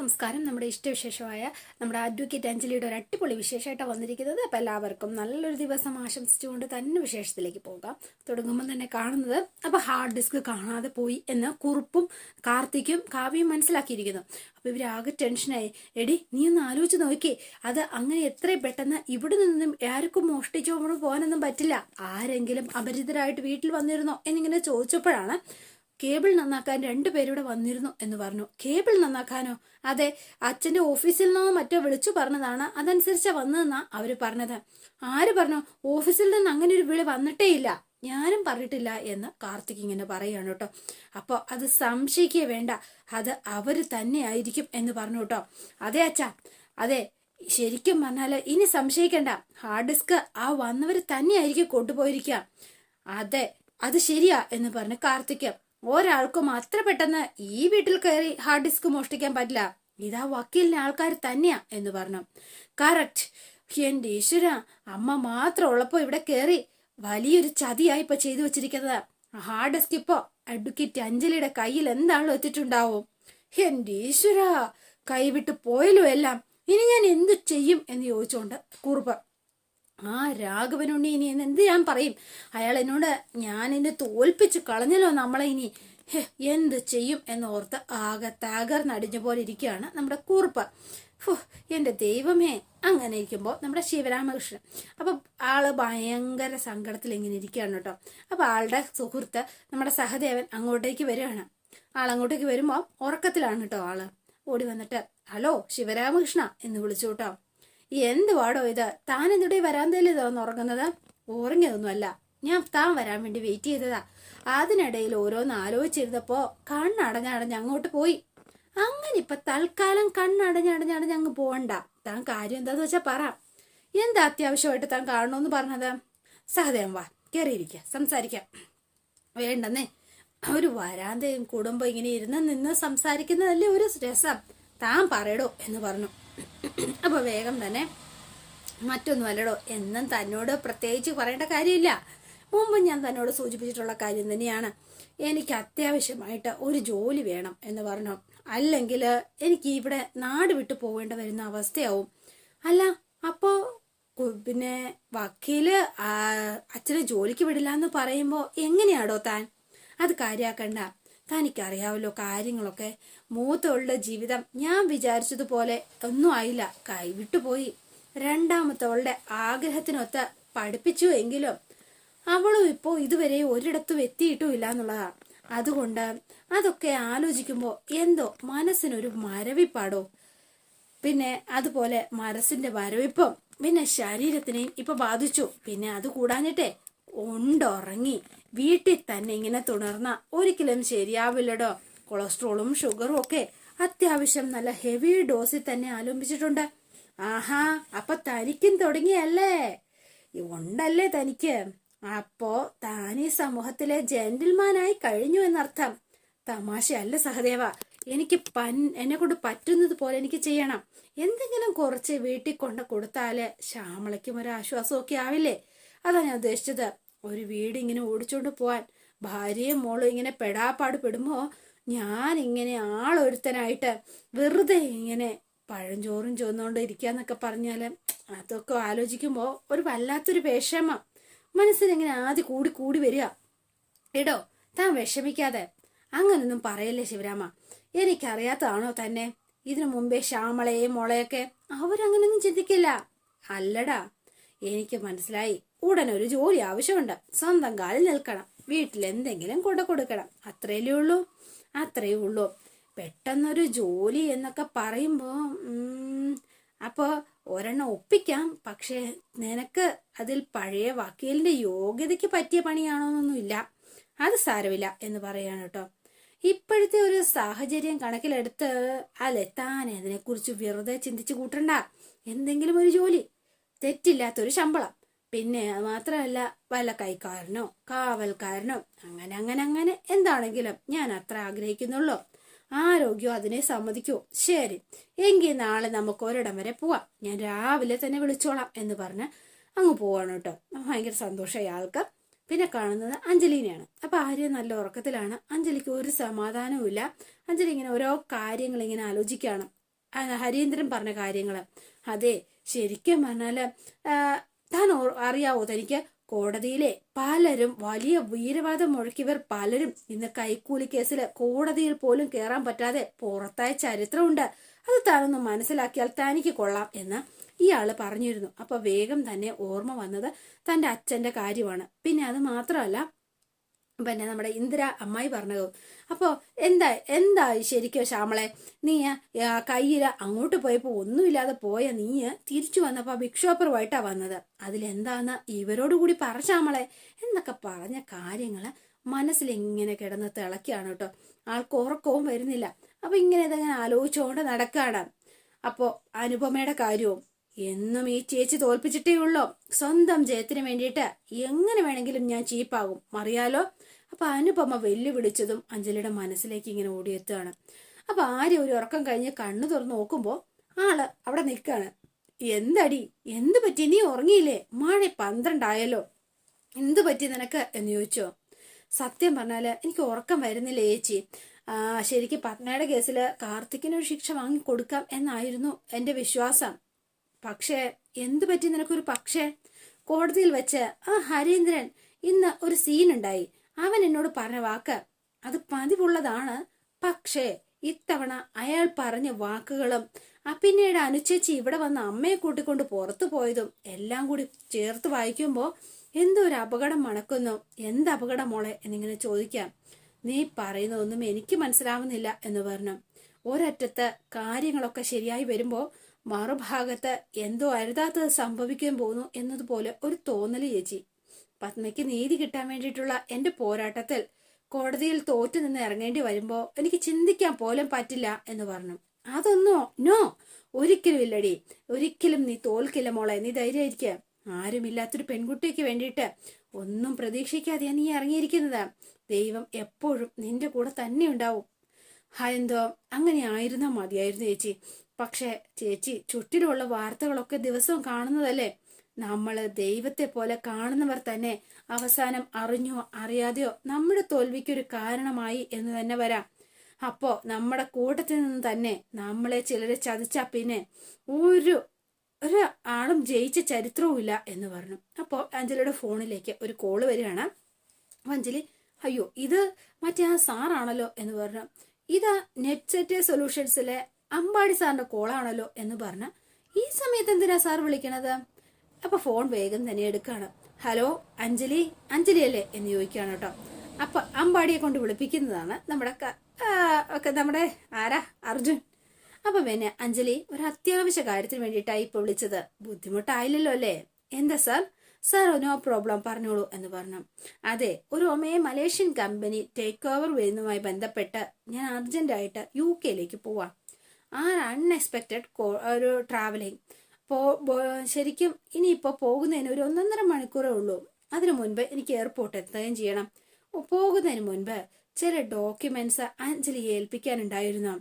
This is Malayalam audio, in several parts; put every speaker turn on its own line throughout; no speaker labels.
നമസ്കാരം. നമ്മുടെ ഇഷ്ടവിശേഷമായ നമ്മുടെ അഡ്വക്കേറ്റ് അഞ്ജലിയുടെ ഒരു അടിപൊളി വിശേഷമായിട്ടാണ് വന്നിരിക്കുന്നത്. അപ്പോൾ എല്ലാവർക്കും നല്ലൊരു ദിവസം ആശംസിച്ചുകൊണ്ട് തന്നെ വിശേഷത്തിലേക്ക് പോകാം. തുടങ്ങുമ്പോൾ തന്നെ കാണുന്നത് അപ്പോൾ ഹാർഡ് ഡിസ്ക് കാണാതെ പോയി എന്ന് കുറുപ്പും കാർത്തിക്കും കാവ്യയും മനസ്സിലാക്കിയിരിക്കുന്നു. അപ്പോൾ ഇവരാകെ ടെൻഷനായി. എടി നീ ഒന്ന് ആലോചിച്ച് നോക്കിയേ, അത് അങ്ങനെ എത്രയും പെട്ടെന്ന് ഇവിടെ നിന്നും ആർക്കും മോഷ്ടിച്ചോ പോകാനൊന്നും പറ്റില്ല. ആരെങ്കിലും അപരിചിതരായിട്ട് വീട്ടിൽ വന്നിരുന്നോ എന്നിങ്ങനെ ചോദിച്ചപ്പോഴാണ് കേബിൾ നന്നാക്കാൻ രണ്ടുപേരൂടെ വന്നിരുന്നു എന്ന് പറഞ്ഞു. കേബിൾ നന്നാക്കാനോ? അതെ, അച്ഛന്റെ ഓഫീസിൽ നിന്നോ മറ്റോ വിളിച്ചു പറഞ്ഞതാണ്, അതനുസരിച്ചാ വന്നതെന്നാ അവര് പറഞ്ഞത്. ആര് പറഞ്ഞു? ഓഫീസിൽ നിന്ന് അങ്ങനെ ഒരു വിളി വന്നിട്ടേ ഇല്ല, ഞാനും പറഞ്ഞിട്ടില്ല എന്ന് കാർത്തിക് ഇങ്ങനെ പറയാണ് കേട്ടോ. അപ്പോൾ അത് സംശയിക്കേ വേണ്ട, അത് അവര് തന്നെ ആയിരിക്കും എന്ന് പറഞ്ഞു കേട്ടോ. അതെ അച്ഛാ, അതെ, ശരിക്കും പറഞ്ഞാല് ഇനി സംശയിക്കണ്ട, ഹാർഡ് ഡിസ്ക് ആ വന്നവര് തന്നെയായിരിക്കും കൊണ്ടുപോയിരിക്കുക. അതെ, അത് ശരിയാ എന്ന് പറഞ്ഞു കാർത്തിക്. ഒരാൾക്കും അത്ര പെട്ടെന്ന് ഈ വീട്ടിൽ കയറി ഹാർഡ് ഡിസ്ക് മോഷ്ടിക്കാൻ പറ്റില്ല, ഇതാ വക്കീലിന്റെ ആൾക്കാർ തന്നെയാ എന്ന് പറഞ്ഞു. കറക്റ്റ്. എന്റെ ഈശ്വര, അമ്മ മാത്രം ഉള്ളപ്പോ ഇവിടെ കയറി വലിയൊരു ചതിയായി ഇപ്പൊ ചെയ്തു വെച്ചിരിക്കുന്നത്. ഹാർഡ് ഡിസ്ക് ഇപ്പോ അഡ്വക്കേറ്റ് അഞ്ജലിയുടെ കയ്യിൽ എന്താണല്ലോ എത്തിയിട്ടുണ്ടാവും. എന്റെ ഈശ്വര, കൈവിട്ട് പോയല്ലോ എല്ലാം, ഇനി ഞാൻ എന്തു ചെയ്യും എന്ന് ചോദിച്ചോണ്ട് കുറുപ്പ്. ആ രാഘവനുണ്ണി ഇനി എന്ത് ഞാൻ പറയും? അയാൾ എന്നോട് ഞാൻ എന്നെ തോൽപ്പിച്ചു കളഞ്ഞല്ലോ നമ്മളെ, ഇനി എന്ത് ചെയ്യും എന്നോർത്ത് ആകെ തകർന്നടിഞ്ഞ പോലെ ഇരിക്കുകയാണ് നമ്മുടെ കുറുപ്പ്. എന്റെ ദൈവമേ. അങ്ങനെ ഇരിക്കുമ്പോൾ നമ്മുടെ ശിവരാമകൃഷ്ണൻ അപ്പൊ ആള് ഭയങ്കര സങ്കടത്തിൽ ഇങ്ങനെ ഇരിക്കുകയാണ് കേട്ടോ. അപ്പൊ ആളുടെ സുഹൃത്ത് നമ്മുടെ സഹദേവൻ അങ്ങോട്ടേക്ക് വരികയാണ്. ആളങ്ങോട്ടേക്ക് വരുമ്പോ ഉറക്കത്തിലാണ് കേട്ടോ. ആള് ഓടി വന്നിട്ട് ഹലോ ശിവരാമകൃഷ്ണ എന്ന് വിളിച്ചു കേട്ടോ. എന്ത് വാടോ ഇത്, താൻ എന്നിട്ട് വരാന്തയിൽ ഉറങ്ങുന്നത്? ഉറങ്ങിയതൊന്നുമല്ല, ഞാൻ താൻ വരാൻ വേണ്ടി വെയിറ്റ് ചെയ്തതാ. അതിനിടയിൽ ഓരോന്ന് ആലോചിച്ചിരുന്നപ്പോ കണ്ണടഞ്ഞടഞ്ഞ് അങ്ങോട്ട് പോയി. അങ്ങനെ ഇപ്പൊ തൽക്കാലം കണ്ണടഞ്ഞടഞ്ഞടഞ്ഞ് അങ്ങ് പോവണ്ട. താൻ കാര്യം എന്താന്ന് വെച്ചാ പറ. എന്താ അത്യാവശ്യമായിട്ട് താൻ കാണണമെന്ന് പറഞ്ഞത്? സഹദേവൻ വാ, കയറിയിരിക്കുക, സംസാരിക്കാം. വേണ്ടെന്നേ, ഒരു വരാന്തയും കുടുംബം ഇങ്ങനെ ഇരുന്ന് നിന്ന് സംസാരിക്കുന്നതല്ലേ ഒരു രസം, താൻ പറയടോ എന്ന് പറഞ്ഞു. അപ്പൊ വേഗം തന്നെ മറ്റൊന്നും അല്ലടോ, എന്നും തന്നോട് പ്രത്യേകിച്ച് പറയേണ്ട കാര്യമില്ല, മുമ്പ് ഞാൻ തന്നോട് സൂചിപ്പിച്ചിട്ടുള്ള കാര്യം തന്നെയാണ്. എനിക്ക് അത്യാവശ്യമായിട്ട് ഒരു ജോലി വേണം എന്ന് പറഞ്ഞു. അല്ലെങ്കിൽ എനിക്ക് ഇവിടെ നാട് വിട്ടു പോവേണ്ട വരുന്ന അവസ്ഥയാവും. അല്ല, അപ്പോ പിന്നെ വക്കീല് അച്ഛനെ ജോലിക്ക് വിടില്ല എന്ന് പറയുമ്പോ എങ്ങനെയാടോ താൻ? അത് കാര്യാക്കണ്ട, തനിക്കറിയാവല്ലോ കാര്യങ്ങളൊക്കെ. മൂത്തവളുടെ ജീവിതം ഞാൻ വിചാരിച്ചതുപോലെ ഒന്നും ആയില്ല, കൈവിട്ടുപോയി. രണ്ടാമത്തവളുടെ ആഗ്രഹത്തിനൊത്ത് പഠിപ്പിച്ചു എങ്കിലും അവളും ഇപ്പോ ഇതുവരെ ഒരിടത്തും എത്തിയിട്ടുമില്ല എന്നുള്ളതാ. അതുകൊണ്ട് അതൊക്കെ ആലോചിക്കുമ്പോ എന്തോ മനസ്സിനൊരു മരവിപ്പാടോ. പിന്നെ അതുപോലെ മനസ്സിന്റെ മരവിപ്പം പിന്നെ ശരീരത്തിനെയും ഇപ്പൊ ബാധിച്ചു. പിന്നെ അത് കൂടാഞ്ഞിട്ടേ ഉണ്ടുറങ്ങി വീട്ടിൽ തന്നെ ഇങ്ങനെ തുടർന്ന ഒരിക്കലും ശരിയാവില്ലടോ. കൊളസ്ട്രോളും ഷുഗറും ഒക്കെ അത്യാവശ്യം നല്ല ഹെവി ഡോസിൽ തന്നെ ആലംബിച്ചിട്ടുണ്ട്. ആഹാ, അപ്പൊ തനിക്കും തുടങ്ങിയല്ലേ? ഉണ്ടല്ലേ തനിക്ക്? അപ്പോ താനീ സമൂഹത്തിലെ ജെന്റിൽമാനായി കഴിഞ്ഞു എന്നർത്ഥം. തമാശയല്ല സഹദേവ, എനിക്ക് എന്നെ കൊണ്ട് പറ്റുന്നത് പോലെ എനിക്ക് ചെയ്യണം. എന്തെങ്കിലും കുറച്ച് വീട്ടിൽ കൊണ്ട് കൊടുത്താല് ശ്യാമളയ്ക്കും ഒരു ആശ്വാസമൊക്കെ ആവില്ലേ? അതാ ഞാൻ ഉദ്ദേശിച്ചത്. ഒരു വീട് ഇങ്ങനെ ഓടിച്ചോണ്ട് പോവാൻ ഭാര്യയും മോളും ഇങ്ങനെ പെടാപ്പാട് പെടുമ്പോ ഞാൻ ഇങ്ങനെ ആളൊരുത്തനായിട്ട് വെറുതെ ഇങ്ങനെ പഴഞ്ചോറും ചോന്നുകൊണ്ട് ഇരിക്കാന്നൊക്കെ പറഞ്ഞാല് അതൊക്കെ ആലോചിക്കുമ്പോ ഒരു വല്ലാത്തൊരു വിഷമം മനസ്സിനെങ്ങനെ ആദ്യം കൂടി കൂടി വരിക. എടോ, താൻ വിഷമിക്കാതെ അങ്ങനൊന്നും പറയല്ലേ ശിവരാമ. എനിക്കറിയാത്തതാണോ തന്നെ? ഇതിനു മുമ്പേ ശ്യാമളയെയും മോളെയൊക്കെ അവരങ്ങനൊന്നും ചിന്തിക്കില്ല. അല്ലടാ, എനിക്ക് മനസ്സിലായി. ഉടനൊരു ജോലി ആവശ്യമുണ്ട്, സ്വന്തം കാലിൽ നിൽക്കണം, വീട്ടിൽ എന്തെങ്കിലും കൊണ്ടു കൊടുക്കണം, അത്രയല്ലേ ഉള്ളൂ. അത്രയേ ഉള്ളൂ. പെട്ടെന്നൊരു ജോലി എന്നൊക്കെ പറയുമ്പോ അപ്പോ ഒരെണ്ണം ഒപ്പിക്കാം. പക്ഷെ നിനക്ക് അതിൽ പഴയ വക്കീലിന്റെ യോഗ്യതയ്ക്ക് പറ്റിയ പണിയാണോന്നൊന്നുമില്ല. അത് സാരമില്ല എന്ന് പറയാണ് കേട്ടോ. ഇപ്പോഴത്തെ ഒരു സാഹചര്യം കണക്കിലെടുത്ത് അല്ലെ താൻ അതിനെക്കുറിച്ച് വെറുതെ ചിന്തിച്ചു കൂട്ടണ്ട. എന്തെങ്കിലും ഒരു ജോലി, തെറ്റില്ലാത്തൊരു ശമ്പളം, പിന്നെ മാത്രമല്ല വല്ല കൈക്കാരനോ കാവൽക്കാരനോ അങ്ങനെ അങ്ങനെ അങ്ങനെ എന്താണെങ്കിലും ഞാൻ അത്ര ആഗ്രഹിക്കുന്നുള്ളൂ. ആരോഗ്യം അതിനെ സമ്മതിക്കൂ. ശരി, എങ്കിൽ നാളെ നമുക്ക് ഒരിടം വരെ പോവാം, ഞാൻ രാവിലെ തന്നെ വിളിച്ചോളാം എന്ന് പറഞ്ഞ് അങ്ങ് പോവാണ് കേട്ടോ. ഭയങ്കര സന്തോഷമായി ആൾക്ക്. പിന്നെ കാണുന്നത് അഞ്ജലിനെയാണ്. അപ്പൊ ആര്യ നല്ല ഉറക്കത്തിലാണ്. അഞ്ജലിക്ക് ഒരു സമാധാനവും ഇല്ല. അഞ്ജലി ഇങ്ങനെ ഓരോ കാര്യങ്ങൾ ഇങ്ങനെ ആലോചിക്കുകയാണ്. ഹരീന്ദ്രൻ പറഞ്ഞ കാര്യങ്ങള്. അതെ, ശരിക്കും പറഞ്ഞാല് താൻ അറിയാവോ, തനിക്ക് കോടതിയിലെ പലരും വലിയ വീരവാദം മുഴക്കിയവർ പലരും ഇന്ന് കൈക്കൂലി കേസിൽ കോടതിയിൽ പോലും കയറാൻ പറ്റാതെ പുറത്തായ ചരിത്രമുണ്ട്. അത് താനൊന്ന് മനസ്സിലാക്കിയാൽ തനിക്ക് കൊള്ളാം എന്ന് ഇയാള് പറഞ്ഞിരുന്നു. അപ്പൊ വേഗം തന്നെ ഓർമ്മ വന്നത് തന്റെ അച്ഛന്റെ കാര്യമാണ്. പിന്നെ അത് മാത്രമല്ല, പിന്നെ നമ്മുടെ ഇന്ദിര അമ്മായി പറഞ്ഞത്. അപ്പോൾ എന്തായി ശരിക്കും ശ്യാമളെ, നീ കയ്യിൽ അങ്ങോട്ട് പോയപ്പോൾ ഒന്നുമില്ലാതെ പോയ നീ തിരിച്ചു വന്നപ്പോൾ ബിഗ് ഷോപ്പറുമായിട്ടാ വന്നത്. അതിലെന്താന്ന് ഇവരോട് കൂടി പറ ശ്യാമളെ എന്നൊക്കെ പറഞ്ഞ കാര്യങ്ങള് മനസ്സിലിങ്ങനെ കിടന്ന് തിളക്കിയാണ് കേട്ടോ. ആൾക്ക് ഉറക്കവും വരുന്നില്ല. അപ്പൊ ഇങ്ങനെ ഇതങ്ങനെ ആലോചിച്ചുകൊണ്ട് നടക്കാണ്. അപ്പോ അനുപമയുടെ കാര്യവും എന്നും ഈ ചേച്ചി തോൽപ്പിച്ചിട്ടേ ഉള്ളൂ. സ്വന്തം ജയത്തിന് വേണ്ടിയിട്ട് എങ്ങനെ വേണമെങ്കിലും ഞാൻ ചീപ്പാകും, അറിയാലോ. അപ്പൊ അനുപമ വെല്ലുവിളിച്ചതും അഞ്ജലിയുടെ മനസ്സിലേക്ക് ഇങ്ങനെ ഓടിയെത്തുകയാണ്. അപ്പൊ ആര്യ ഒരു ഉറക്കം കഴിഞ്ഞ് കണ്ണു തുറന്ന് നോക്കുമ്പോ ആള് അവിടെ നിൽക്കാണ്. എന്തടി, എന്ത് പറ്റി, നീ ഉറങ്ങിയില്ലേ? മഴ 12 ആയല്ലോ, എന്ത് പറ്റി നിനക്ക് എന്ന് ചോദിച്ചോ. സത്യം പറഞ്ഞാല് എനിക്ക് ഉറക്കം വരുന്നില്ല ചേച്ചി. ശരിക്കും പത്മയുടെ കേസില് കാർത്തിക്കിനൊരു ശിക്ഷ വാങ്ങിക്കൊടുക്കാം എന്നായിരുന്നു എന്റെ വിശ്വാസം. പക്ഷേ എന്തു പറ്റി നിനക്കൊരു പക്ഷേ? കോടതിയിൽ വെച്ച് ആ ഹരീന്ദ്രൻ ഇന്ന് ഒരു സീൻ ഉണ്ടായി. അവൻ എന്നോട് പറഞ്ഞ വാക്ക് അത് പതിവുള്ളതാണ്. പക്ഷേ ഇത്തവണ അയാൾ പറഞ്ഞ വാക്കുകളും പിന്നീട് അനുചേച്ചി ഇവിടെ വന്ന് അമ്മയെ കൂട്ടിക്കൊണ്ട് പുറത്തു പോയതും എല്ലാം കൂടി ചേർത്ത് വായിക്കുമ്പോ എന്തോ ഒരു അപകടം മണക്കുന്നു. എന്ത് അപകടം മോളെ എന്നിങ്ങനെ ചോദിക്കാം. നീ പറയുന്നതൊന്നും എനിക്ക് മനസ്സിലാവുന്നില്ല എന്ന് പറഞ്ഞു. ഒരറ്റത്ത് കാര്യങ്ങളൊക്കെ ശരിയായി വരുമ്പോ മറുഭാഗത്ത് എന്തോ അരുതാത്തത് സംഭവിക്കാൻ പോകുന്നു എന്നതുപോലെ ഒരു തോന്നല് ചേച്ചി. പത്മയ്ക്ക് നീതി കിട്ടാൻ വേണ്ടിയിട്ടുള്ള എന്റെ പോരാട്ടത്തിൽ കോടതിയിൽ തോറ്റു നിന്ന് ഇറങ്ങേണ്ടി വരുമ്പോ എനിക്ക് ചിന്തിക്കാൻ പോലും പറ്റില്ല എന്ന് പറഞ്ഞു. അതൊന്നോ നോ, ഒരിക്കലും ഇല്ലടി, ഒരിക്കലും നീ തോൽക്കില്ല മോളെ, നീ ധൈര്യമായിരിക്കുക. ആരുമില്ലാത്തൊരു പെൺകുട്ടിക്ക് വേണ്ടിയിട്ട് ഒന്നും പ്രതീക്ഷിക്കാതെയാ നീ ഇറങ്ങിയിരിക്കുന്നത്. ദൈവം എപ്പോഴും നിന്റെ കൂടെ തന്നെ ഉണ്ടാവും. എന്തോ അങ്ങനെ ആയിരുന്നാ മതിയായിരുന്നു ചേച്ചി. പക്ഷെ ചേച്ചി ചുറ്റിലുള്ള വാർത്തകളൊക്കെ ദിവസവും കാണുന്നതല്ലേ. നമ്മള് ദൈവത്തെ പോലെ കാണുന്നവർ തന്നെ അവസാനം അറിഞ്ഞോ അറിയാതെയോ നമ്മുടെ തോൽവിക്കൊരു കാരണമായി എന്ന് തന്നെ വരാം. അപ്പോ നമ്മുടെ കൂട്ടത്തിൽ നിന്ന് തന്നെ നമ്മളെ ചിലരെ ചതിച്ചാ പിന്നെ ഒരു ആളും ജയിച്ച ചരിത്രവും ഇല്ല എന്ന് പറഞ്ഞു. അപ്പോൾ അഞ്ജലിയുടെ ഫോണിലേക്ക് ഒരു കോള് വരികയാണ്. അഞ്ജലി, അയ്യോ ഇത് മറ്റേ ആ സാറാണല്ലോ എന്ന് പറഞ്ഞു. ഇതാ നെറ്റ് സെറ്റ് സൊല്യൂഷൻസിലെ അമ്പാടി സാറിന്റെ കോളാണല്ലോ എന്ന് പറഞ്ഞ ഈ സമയത്ത് എന്തിനാ സാർ വിളിക്കണത്? അപ്പൊ ഫോൺ വേഗം തന്നെ എടുക്കാണ്. ഹലോ അഞ്ജലി, അഞ്ജലി അല്ലേ എന്ന് ചോദിക്കുകയാണ് കേട്ടോ. അപ്പൊ അമ്പാടിയെ കൊണ്ട് വിളിപ്പിക്കുന്നതാണ് നമ്മുടെ ആരാ, അർജുൻ. അപ്പൊ പിന്നെ അഞ്ജലി ഒരു അത്യാവശ്യ കാര്യത്തിന് വേണ്ടിയിട്ടായി ഇപ്പൊ വിളിച്ചത്. ബുദ്ധിമുട്ടായില്ലല്ലോ അല്ലേ? എന്താ സാർ? സാർ നോ പ്രോബ്ലം, പറഞ്ഞോളൂ എന്ന് പറഞ്ഞു. അതെ, ഒരു മലേഷ്യൻ കമ്പനി ടേക്ക് ഓവർ വരുന്നതുമായി ബന്ധപ്പെട്ട് ഞാൻ അർജന്റായിട്ട് UK പോവാം. അൺഎക്സ്പെക്റ്റഡ് ഒരു ട്രാവലിംഗ്. ശരിക്കും ഇനിയിപ്പോൾ പോകുന്നതിന് ഒരു 1.5 മണിക്കൂറേ ഉള്ളൂ. അതിനു മുൻപ് എനിക്ക് എയർപോർട്ട് എത്തുകയും ചെയ്യണം. പോകുന്നതിന് മുൻപ് ചില ഡോക്യുമെന്റ്സ് അഞ്ജലിയെ ഏൽപ്പിക്കാനുണ്ടായിരുന്നു.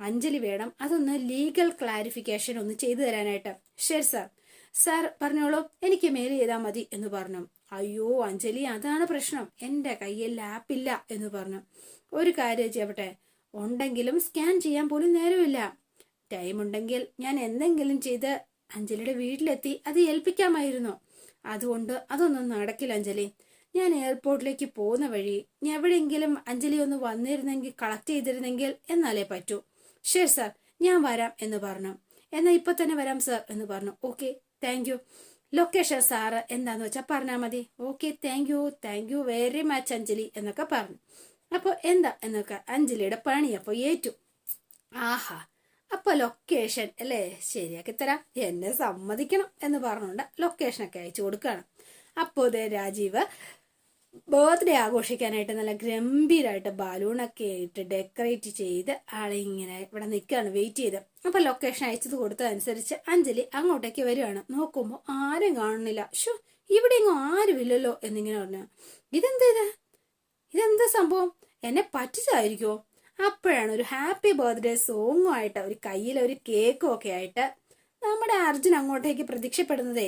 അഞ്ജലി വേണം അതൊന്ന് ലീഗൽ ക്ലാരിഫിക്കേഷൻ ഒന്ന് ചെയ്തു തരാനായിട്ട്. ശരി സാർ. സാർ പറഞ്ഞോളൂ, എനിക്ക് മെയിൽ ചെയ്താൽ മതി എന്ന് പറഞ്ഞു. അയ്യോ അഞ്ജലി, അതാണ് പ്രശ്നം, എന്റെ കയ്യിൽ ലാപ്പില്ല എന്ന് പറഞ്ഞു. ഒരു കാര്യം ചെയ്യട്ടെ, ഉണ്ടെങ്കിലും സ്കാൻ ചെയ്യാൻ പോലും നേരമില്ല. ടൈം ഉണ്ടെങ്കിൽ ഞാൻ എന്തെങ്കിലും ചെയ്ത് അഞ്ജലിയുടെ വീട്ടിലെത്തി അത് ഏൽപ്പിക്കാമായിരുന്നു. അതുകൊണ്ട് അതൊന്നും നടക്കില്ല അഞ്ജലി. ഞാൻ എയർപോർട്ടിലേക്ക് പോകുന്ന വഴി എവിടെയെങ്കിലും അഞ്ജലി ഒന്ന് വന്നിരുന്നെങ്കിൽ, കളക്ട് ചെയ്തിരുന്നെങ്കിൽ എന്നാലേ പറ്റൂ. ശരി സാർ, ഞാൻ വരാം എന്ന് പറഞ്ഞു. എന്നാൽ ഇപ്പൊ തന്നെ വരാം സാർ എന്ന് പറഞ്ഞു. Okay, thank you. Location sir എന്താന്ന് വെച്ചാൽ പറഞ്ഞാൽ മതി. Okay, thank you very much Anjali എന്നൊക്കെ പറഞ്ഞു. അപ്പോൾ എന്താ എന്നൊക്കെ അഞ്ജലിയുടെ പണി അപ്പോൾ ഏറ്റു. ആഹാ, അപ്പൊ ലൊക്കേഷൻ അല്ലേ ശരിയാക്കി തരാം, എന്നെ സമ്മതിക്കണം എന്ന് പറഞ്ഞുകൊണ്ട് ലൊക്കേഷനൊക്കെ അയച്ചു കൊടുക്കുകയാണ്. അപ്പോൾ രാജീവ് ബർത്ത്ഡേ ആഘോഷിക്കാനായിട്ട് നല്ല ഗംഭീരമായിട്ട് ബലൂണൊക്കെ ആയിട്ട് ഡെക്കറേറ്റ് ചെയ്ത് ആളെ ഇങ്ങനെ ഇവിടെ നിൽക്കുകയാണ് വെയിറ്റ് ചെയ്ത്. അപ്പൊ ലൊക്കേഷൻ അയച്ചത് കൊടുത്തതനുസരിച്ച് അഞ്ജലി അങ്ങോട്ടേക്ക് വരികയാണ്. നോക്കുമ്പോൾ ആരും കാണുന്നില്ല. ഷോ, ഇവിടെ എങ്ങും ആരുമില്ലല്ലോ എന്നിങ്ങനെ പറഞ്ഞു. ഇതെന്താ സംഭവം, എന്നെ പറ്റിച്ചായിരിക്കുമോ? അപ്പോഴാണ് ഒരു ഹാപ്പി ബർത്ത്ഡേ സോങ്ങുമായിട്ട് ഒരു കയ്യിൽ ഒരു കേക്കും ഒക്കെ ആയിട്ട് നമ്മുടെ അർജുൻ അങ്ങോട്ടേക്ക് പ്രത്യക്ഷപ്പെടുന്നതേ.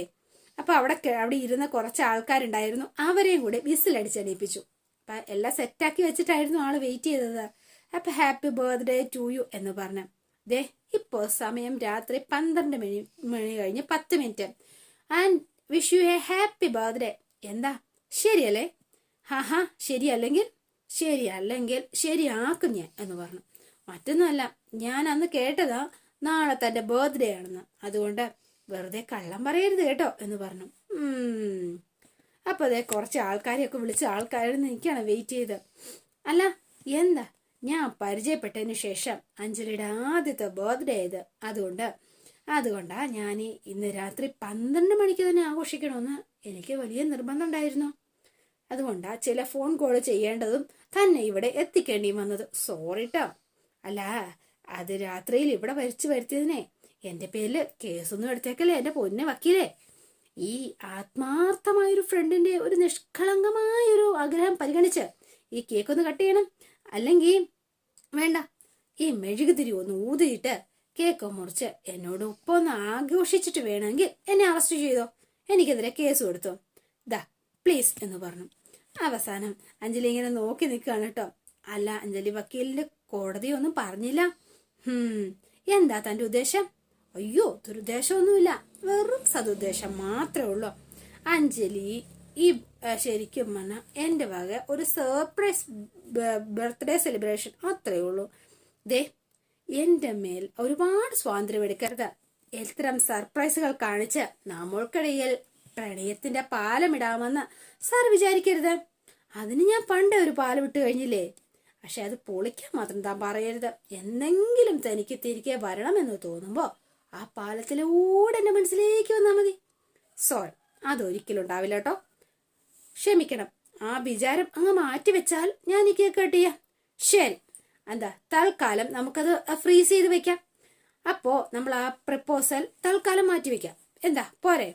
അപ്പൊ അവിടെ ഇരുന്ന കുറച്ച് ആൾക്കാരുണ്ടായിരുന്നു, അവരെയും കൂടെ വിസിലടിച്ചെണീപ്പിച്ചു. അപ്പൊ എല്ലാം സെറ്റാക്കി വെച്ചിട്ടായിരുന്നു ആള് വെയിറ്റ് ചെയ്തത്. അപ്പൊ ഹാപ്പി ബർത്ത്ഡേ ടു യു എന്ന് പറഞ്ഞു. ദേ ഇപ്പോൾ സമയം രാത്രി 12 മണി കഴിഞ്ഞ് 10 minute. And wish you A happy birthday. എന്താ ശരിയല്ലേ? ഹാ ശരിയല്ലെങ്കിൽ ശരിയാക്കും ഞാൻ എന്ന് പറഞ്ഞു. മറ്റൊന്നുമല്ല, ഞാൻ അന്ന് കേട്ടതാ നാളെ തന്റെ ബർത്ത്ഡേ ആണെന്ന്, അതുകൊണ്ട് വെറുതെ കള്ളം പറയരുത് കേട്ടോ എന്ന് പറഞ്ഞു. അപ്പൊ അതെ കുറച്ച് ആൾക്കാരെയൊക്കെ വിളിച്ച് ആൾക്കാരിൽ നിൽക്കുകയാണ് വെയിറ്റ് ചെയ്ത്. അല്ല എന്താ, ഞാൻ പരിചയപ്പെട്ടതിന് ശേഷം അഞ്ജലിയുടെ ആദ്യത്തെ ബർത്ത്ഡേ ഇത്, അതുകൊണ്ടാ ഞാൻ ഇന്ന് രാത്രി 12 മണിക്ക് തന്നെ ആഘോഷിക്കണമെന്ന് എനിക്ക് വലിയ നിർബന്ധം ഉണ്ടായിരുന്നു. അതുകൊണ്ടാ ചില ഫോൺ കോൾ ചെയ്യേണ്ടതും തന്നെ ഇവിടെ എത്തിക്കേണ്ടിയും വന്നത്. സോറിട്ടോ. അല്ല, അത് രാത്രിയിൽ ഇവിടെ വരച്ചു വരുത്തിയതിനെ എന്റെ പേരില് കേസൊന്നും എടുത്തേക്കല്ലേ എന്റെ പൊന്നെ വക്കീലേ. ഈ ആത്മാർത്ഥമായൊരു ഫ്രണ്ടിന്റെ ഒരു നിഷ്കളങ്കമായൊരു ആഗ്രഹം പരിഗണിച്ച് ഈ കേക്കൊന്ന് കട്ട് ചെയ്യണം. അല്ലെങ്കിൽ വേണ്ട, ഈ മെഴുകുതിരി ഒന്ന് ഊതിയിട്ട് കേക്ക് മുറിച്ച് എന്നോട് ഉപ്പൊന്ന് ആഘോഷിച്ചിട്ട് വേണമെങ്കിൽ എന്നെ അറസ്റ്റ് ചെയ്തോ, എനിക്കെതിരെ കേസ് കൊടുത്തോ. ദാ പ്ലീസ് എന്ന് പറഞ്ഞു. അവസാനം അഞ്ജലി ഇങ്ങനെ നോക്കി നിൽക്കുകയാണ് കേട്ടോ. അല്ല അഞ്ജലി, വക്കീലിന്റെ കോടതിയൊന്നും പറഞ്ഞില്ല. എന്താ തന്റെ ഉദ്ദേശം? അയ്യോ, ദുരുദ്ദേശമൊന്നുമില്ല, വെറും സതുദ്ദേശം മാത്രമേ ഉള്ളൂ. അഞ്ജലി ഈ ശരിക്കും പറഞ്ഞാൽ എൻ്റെ വക ഒരു സർപ്രൈസ് ബർത്ത്ഡേ സെലിബ്രേഷൻ അത്രേ ഉള്ളൂ. ദേ എൻ്റെ മേൽ ഒരുപാട് സ്വാതന്ത്ര്യം എടുക്കരുത്. എത്തരം സർപ്രൈസുകൾ കാണിച്ച് നമ്മൾക്കിടയിൽ പ്രണയത്തിന്റെ പാലമിടാമെന്ന് സാർ വിചാരിക്കരുത്. അതിന് ഞാൻ പണ്ടേ ഒരു പാലം ഇട്ട് കഴിഞ്ഞില്ലേ. പക്ഷെ അത് പൊളിക്കാൻ മാത്രം താൻ പറയരുത്. എന്തെങ്കിലും തനിക്ക് തിരികെ വരണമെന്ന് തോന്നുമ്പോ ആ പാലത്തിലൂടെ എന്റെ മനസ്സിലേക്ക് വന്നാൽ മതി. സോറി, അതൊരിക്കലും ഉണ്ടാവില്ല കേട്ടോ. ക്ഷമിക്കണം, ആ വിചാരം അങ്ങ് മാറ്റിവെച്ചാൽ ഞാൻ ഈ കേക്ക് കട്ട് ചെയ്യാം. ശരി, എന്താ തൽക്കാലം നമുക്കത് ഫ്രീസ് ചെയ്ത് വെക്കാം. അപ്പോ നമ്മൾ ആ പ്രപ്പോസൽ തൽക്കാലം മാറ്റി വെക്കാം. എന്താ പോരെ?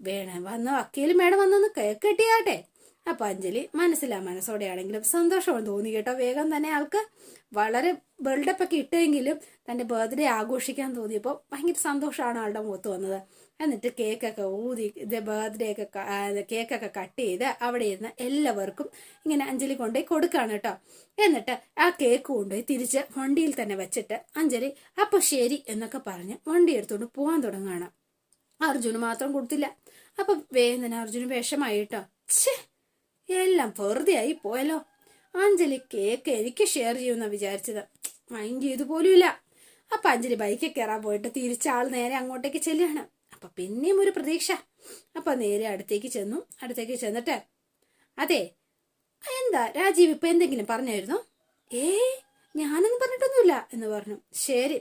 വേണം വന്ന വക്കീലും മേഡം വന്നൊന്ന് കേക്ക് കെട്ടിയാട്ടെ. അപ്പൊ അഞ്ജലി മനസ്സോടെ ആണെങ്കിലും സന്തോഷമാണ് തോന്നി കേട്ടോ. വേഗം തന്നെ ആൾക്ക് വളരെ ബിൽഡപ്പ് ഒക്കെ ഇട്ടെങ്കിലും തന്റെ ബർത്ത്ഡേ ആഘോഷിക്കാൻ തോന്നിയപ്പോൾ ഭയങ്കര സന്തോഷമാണ് ആളുടെ മുഖത്ത് വന്നത്. എന്നിട്ട് കേക്കൊക്കെ ഊതി കേക്കൊക്കെ കട്ട് ചെയ്ത് അവിടെ ഇരുന്ന് എല്ലാവർക്കും ഇങ്ങനെ അഞ്ജലി കൊണ്ടുപോയി കൊടുക്കാണ് കേട്ടോ. എന്നിട്ട് ആ കേക്ക് കൊണ്ടുപോയി തിരിച്ച് വണ്ടിയിൽ തന്നെ വെച്ചിട്ട് അഞ്ജലി അപ്പൊ ശരി എന്നൊക്കെ പറഞ്ഞ് വണ്ടി എടുത്തോണ്ട് പോകാൻ തുടങ്ങുകയാണ്. അർജുന് മാത്രം കൊടുത്തില്ല. അപ്പൊ വേഗം തന്നെ അർജുന് വിഷമായി കേട്ടോ. ഛേ, എല്ലാം വെറുതെ ആയി പോയല്ലോ. അഞ്ജലി കേക്ക് എനിക്ക് ഷെയർ ചെയ്യുമെന്നാ വിചാരിച്ചത്, മൈൻഡ് ചെയ്തു പോലും ഇല്ല. അപ്പൊ അഞ്ജലി ബൈക്കിൽ കയറാൻ പോയിട്ട് തിരിച്ചാൾ നേരെ അങ്ങോട്ടേക്ക് ചെല്ലുകയാണ്. അപ്പൊ പിന്നെയും ഒരു പ്രതീക്ഷ. അപ്പൊ നേരെ അടുത്തേക്ക് ചെന്നിട്ട് അതെ എന്താ രാജീവ് ഇപ്പൊ എന്തെങ്കിലും പറഞ്ഞായിരുന്നോ? ഞാനൊന്നും പറഞ്ഞിട്ടൊന്നുമില്ല എന്ന് പറഞ്ഞു. ശരി,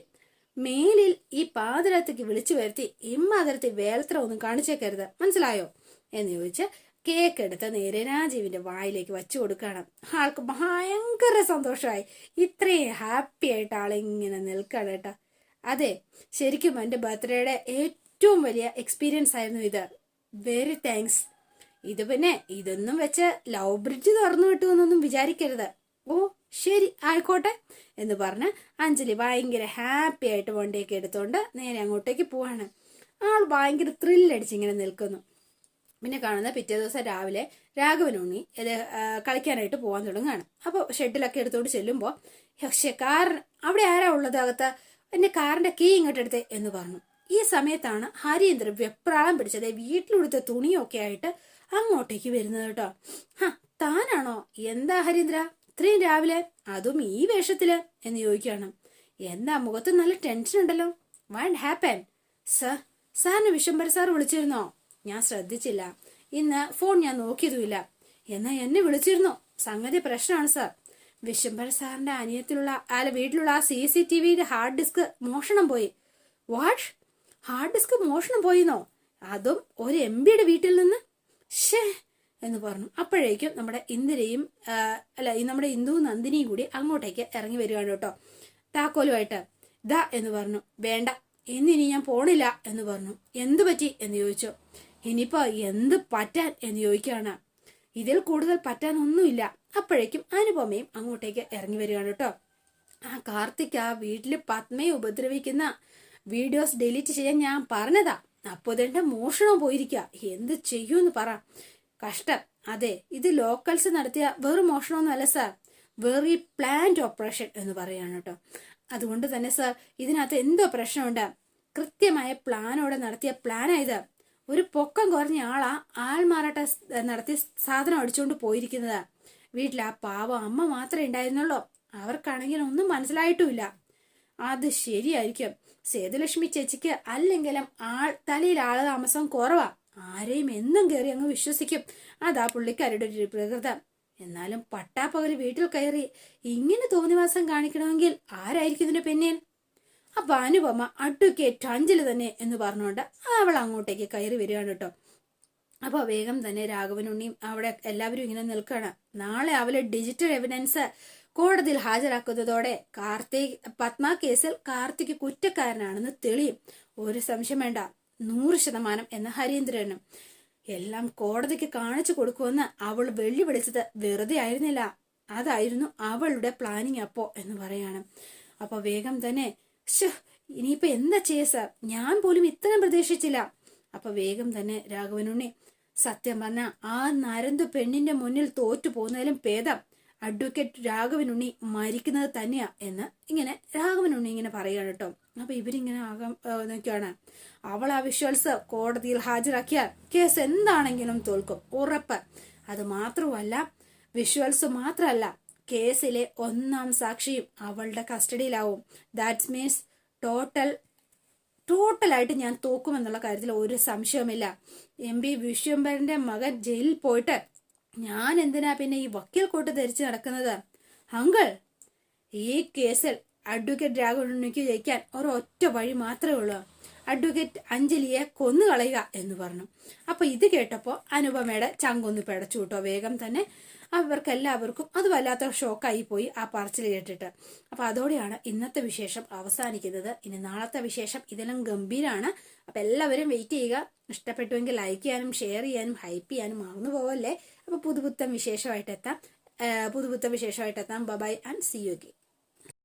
മേലിൽ ഈ പാതിരത്തേക്ക് വിളിച്ചു വരുത്തി ഇമ്മാതിരത്തെ വേലത്ര ഒന്നും കാണിച്ചേക്കരുത്, മനസ്സിലായോ എന്ന് ചോദിച്ച് കേക്ക് എടുത്ത് നേരെ രാജീവിന്റെ വായിലേക്ക് വച്ചു കൊടുക്കണം. ആൾക്ക് ഭയങ്കര സന്തോഷമായി. ഇത്രയും ഹാപ്പി ആയിട്ട് ആളിങ്ങനെ നിൽക്കണം കേട്ടോ. അതെ, ശരിക്കും എന്റെ ബർത്ത്ഡേയുടെ ഏറ്റവും വലിയ എക്സ്പീരിയൻസ് ആയിരുന്നു ഇത്. Very thanks. ഇത് പിന്നെ ഇതൊന്നും വെച്ച് ലവ് ബ്രിഡ്ജ് തുറന്നു കിട്ടുമെന്നൊന്നും വിചാരിക്കരുത്. ഓ ശരി, ആയിക്കോട്ടെ എന്ന് പറഞ്ഞ് അഞ്ജലി ഭയങ്കര ഹാപ്പി ആയിട്ട് വണ്ടിയൊക്കെ എടുത്തോണ്ട് നേരെ അങ്ങോട്ടേക്ക് പോവാണ്. ആൾ ഭയങ്കര ത്രില്ലടിച്ച് ഇങ്ങനെ നിൽക്കുന്നു. പിന്നെ കാണുന്ന പിറ്റേ ദിവസം രാവിലെ രാഘവനുണ്ണി ഇത് കളിക്കാനായിട്ട് പോകാൻ തുടങ്ങുകയാണ്. അപ്പോൾ ഷെഡിലൊക്കെ എടുത്തോണ്ട് ചെല്ലുമ്പോൾ പക്ഷേ അവിടെ ആരാ ഉള്ളത് അകത്ത്? എന്റെ കാറിന്റെ കീ ഇങ്ങോട്ട് എടുത്തേ എന്ന് പറഞ്ഞു. ഈ സമയത്താണ് ഹരീന്ദ്രൻ വെപ്രാളം പിടിച്ചത് വീട്ടിലെടുത്ത തുണിയൊക്കെ ആയിട്ട് അങ്ങോട്ടേക്ക് വരുന്നത് കേട്ടോ. താനാണോ? എന്താ ഹരീന്ദ്ര ഇത്രയും രാവിലെ, അതും ഈ വേഷത്തില് എന്ന് ചോദിക്കുകയാണ്. എന്താ മുഖത്ത് നല്ല ടെൻഷൻ ഉണ്ടല്ലോ. What happen? സാറിന് വിശ്വംഭര സാർ വിളിച്ചിരുന്നോ? ഞാൻ ശ്രദ്ധിച്ചില്ല, ഇന്ന് ഫോൺ ഞാൻ നോക്കിയതുമില്ല. എന്നാ എന്നെ വിളിച്ചിരുന്നോ? സംഗതി പ്രശ്നമാണ് സാർ. വിശ്വംഭര സാറിന്റെ വീട്ടിലുള്ള ആ CCTV ഹാർഡ് ഡിസ്ക് മോഷണം പോയി. വാട്ട്? ഹാർഡ് ഡിസ്ക് മോഷണം പോയിന്നോ? അതും ഒരു MB വീട്ടിൽ നിന്ന്? ഷേ എന്ന് പറഞ്ഞു. അപ്പോഴേക്കും നമ്മുടെ ഇന്ദിരയും നമ്മുടെ ഇന്ദുവും നന്ദിനിയും കൂടി അങ്ങോട്ടേക്ക് ഇറങ്ങി വരികയാണ് കേട്ടോ താക്കോലുമായിട്ട്. ദാ എന്ന് പറഞ്ഞു. വേണ്ട, ഇന്നിനി ഞാൻ പോണില്ല എന്ന് പറഞ്ഞു. എന്തു പറ്റി എന്ന് ചോദിച്ചു. ഇനിയിപ്പോ എന്ത് പറ്റാൻ എന്ന് ചോദിക്കുകയാണ്. ഇതിൽ കൂടുതൽ പറ്റാനൊന്നുമില്ല. അപ്പോഴേക്കും അനുപമയും അങ്ങോട്ടേക്ക് ഇറങ്ങി വരികയാണ് കേട്ടോ. കാർത്തിക് ആ വീട്ടില് പത്മയെ ഉപദ്രവിക്കുന്ന വീഡിയോസ് ഡിലീറ്റ് ചെയ്യാൻ ഞാൻ പറഞ്ഞതാ. അപ്പൊ ഇതെന്റെ മോഷണം പോയിരിക്കുക. എന്ത് ചെയ്യൂന്ന് പറ. കഷ്ടം. അതെ, ഇത് ലോക്കൽസ് നടത്തിയ വെറും മോഷണമൊന്നും അല്ല സാർ, വെറി പ്ലാൻഡ് ഓപ്പറേഷൻ എന്ന് പറയാണ് കേട്ടോ. അതുകൊണ്ട് തന്നെ സർ ഇതിനകത്ത് എന്തോ പ്രശ്നമുണ്ട്. കൃത്യമായ പ്ലാനോടെ നടത്തിയ പ്ലാനായത്. ഒരു പൊക്കം കുറഞ്ഞ ആളാ ആൾമാറാട്ട നടത്തി സാധനം അടിച്ചുകൊണ്ട് പോയിരിക്കുന്നത്. വീട്ടിൽ ആ പാവ അമ്മ മാത്രമേ ഉണ്ടായിരുന്നുള്ളൂ. അവർക്കാണെങ്കിൽ ഒന്നും മനസ്സിലായിട്ടുമില്ല. അത് ശരിയായിരിക്കും. സേതുലക്ഷ്മി ചേച്ചിക്ക് അല്ലെങ്കിലും തലയിൽ താമസം കുറവാ. ആരെയും എന്നും കയറി അങ്ങ് വിശ്വസിക്കും. അതാ പുള്ളിക്കാരുടെ ഒരു പ്രകൃതം. എന്നാലും പട്ടാപ്പകല് വീട്ടിൽ കയറി ഇങ്ങനെ തോന്നിവാസം കാണിക്കണമെങ്കിൽ ആരായിരിക്കും ഇതിന്റെ പിന്നിൽ? അപ്പൊ അനുപമ അഡ്വക്കേറ്റ് അഞ്ജലി തന്നെ എന്ന് പറഞ്ഞുകൊണ്ട് അവൾ അങ്ങോട്ടേക്ക് കയറി വരികയാണ് കേട്ടോ. അപ്പൊ വേഗം തന്നെ രാഘവനുണ്ണിയും അവിടെ എല്ലാവരും ഇങ്ങനെ നിൽക്കുകയാണ്. നാളെ അവളെ ഡിജിറ്റൽ എവിഡൻസ് കോടതിയിൽ ഹാജരാക്കുന്നതോടെ പത്മ കേസിൽ കാർത്തിക് കുറ്റക്കാരനാണെന്ന് തെളിയും. ഒരു സംശയം വേണ്ട, 100% എന്ന് ഹരീന്ദ്രനും. എല്ലാം കോടതിക്ക് കാണിച്ചു കൊടുക്കുമെന്ന് അവൾ വെല്ലുവിളിച്ചത് വെറുതെ ആയിരുന്നില്ല. അതായിരുന്നു അവളുടെ പ്ലാനിങ് അപ്പോ എന്ന് പറയാണ്. അപ്പൊ വേഗം തന്നെ ഇനിയിപ്പോ എന്താ ചെയ്യ സാർ, ഞാൻ പോലും ഇത്രയും പ്രതീക്ഷിച്ചില്ല. അപ്പൊ വേഗം തന്നെ രാഘവനുണ്ണി, സത്യം പറഞ്ഞ ആ നരന്തു പെണ്ണിന്റെ മുന്നിൽ തോറ്റു പോകുന്നതിലും ഭേദം അഡ്വക്കേറ്റ് രാഘവനുണ്ണി മരിക്കുന്നത് തന്നെയാ എന്ന് ഇങ്ങനെ രാഘവനുണ്ണി ഇങ്ങനെ പറയുകയാണ് കേട്ടോ. അപ്പൊ ഇവരിങ്ങനെ നോക്കിയാണ്. അവൾ ആ വിഷ്വൽസ് കോടതിയിൽ ഹാജരാക്കിയാൽ കേസ് എന്താണെങ്കിലും തോൽക്കും, ഉറപ്പ്. അത് മാത്രമല്ല, വിഷ്വൽസ് മാത്രമല്ല, കേസിലെ 1ാം സാക്ഷിയും അവളുടെ കസ്റ്റഡിയിലാവും. ദാറ്റ് മീൻസ് ടോട്ടലായിട്ട് ഞാൻ തോക്കുമെന്നുള്ള കാര്യത്തിൽ ഒരു സംശയവുമില്ല. MP വിശ്വംഭരന്റെ മകൻ ജയിലിൽ പോയിട്ട് ഞാൻ എന്തിനാ പിന്നെ ഈ വക്കീൽ കോട്ട് ധരിച്ച് നടക്കുന്നത്? അങ്കിൾ, ഈ കേസിൽ അഡ്വക്കേറ്റ് രാഘവനുണ്ണിക്ക് ജയിക്കാൻ ഒരൊറ്റ വഴി മാത്രമേ ഉള്ളൂ, അഡ്വക്കേറ്റ് അഞ്ജലിയെ കൊന്നുകളയുക എന്ന് പറഞ്ഞു. അപ്പൊ ഇത് കേട്ടപ്പോ അനുപമയുടെ ചങ്കൊന്ന് പിടച്ചു കേട്ടോ. വേഗം തന്നെ അവർക്കെല്ലാവർക്കും അത് വല്ലാത്ത ഷോക്കായി പോയി ആ പറച്ചിൽ കേട്ടിട്ട്. അപ്പൊ അതോടെയാണ് ഇന്നത്തെ വിശേഷം അവസാനിക്കുന്നത്. ഇനി നാളത്തെ വിശേഷം ഇതിലും ഗംഭീരാണ്. അപ്പൊ എല്ലാവരും വെയിറ്റ് ചെയ്യുക. ഇഷ്ടപ്പെട്ടുവെങ്കിൽ ലൈക്ക് ചെയ്യാനും ഷെയർ ചെയ്യാനും ഹൈപ്പ് ചെയ്യാനും മറന്നു പോവല്ലേ. അപ്പൊ പുതുപുത്തൻ വിശേഷമായിട്ട് എത്താം. Bye and see you again.